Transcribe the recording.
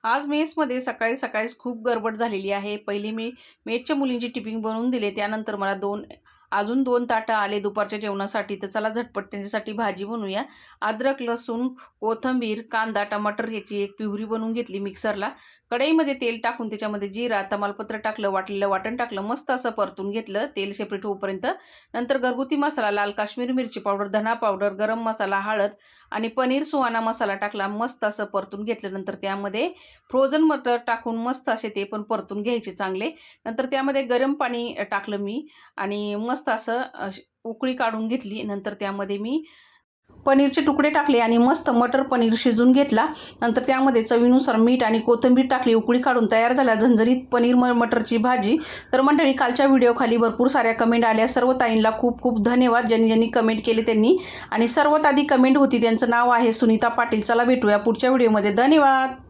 आज मेसमध्ये सकाळी सकाळीच खूप गडबड झालेली आहे. पहिली मी मेसच्या मुलींची टिफिन बनवून दिले. त्यानंतर मला अजून 2 ताटं आले दुपारच्या जेवणासाठी. तर चला झटपट त्यांच्यासाठी भाजी बनवूया. अद्रक, लसूण, कोथिंबीर, कांदा, टमाटर याची एक प्युरी बनवून घेतली मिक्सरला. कढईमध्ये तेल टाकून त्याच्यामध्ये जिरा, तमालपत्र टाकलं, वाटलेलं वाटण टाकलं, मस्त असं परतून घेतलं तेल सेपरेट होईपर्यंत. नंतर घरगुती मसाला, लाल काश्मीरी मिरची पावडर, धना पावडर, गरम मसाला, हळद आणि पनीर सुहाना मसाला टाकला. मस्त असं परतून घेतल्यानंतर त्यामध्ये फ्रोझन मटर टाकून मस्त असे ते पण परतून घ्यायचे चांगले. नंतर त्यामध्ये गरम पाणी टाकलं मी आणि मस्त असं उकळी काढून घेतली. नंतर त्यामध्ये मी पनीरचे तुकडे टाकले आणि मस्त मटर पनीर शिजून घेतला. नंतर त्यामध्ये चवीनुसार मीठ आणि कोथिंबीर टाकली. उकळी काढून तयार झाला झणझणीत पनीर मटरची भाजी. तर मंडळी, कालच्या व्हिडिओखाली भरपूर साऱ्या कमेंट आल्या. सर्व ताईंना खूप खूप धन्यवाद ज्यांनी ज्यांनी कमेंट केले त्यांनी. आणि सर्वात आधी कमेंट होती त्यांचं नाव आहे सुनीता पाटील. चला भेटूया पुढच्या व्हिडिओमध्ये. धन्यवाद.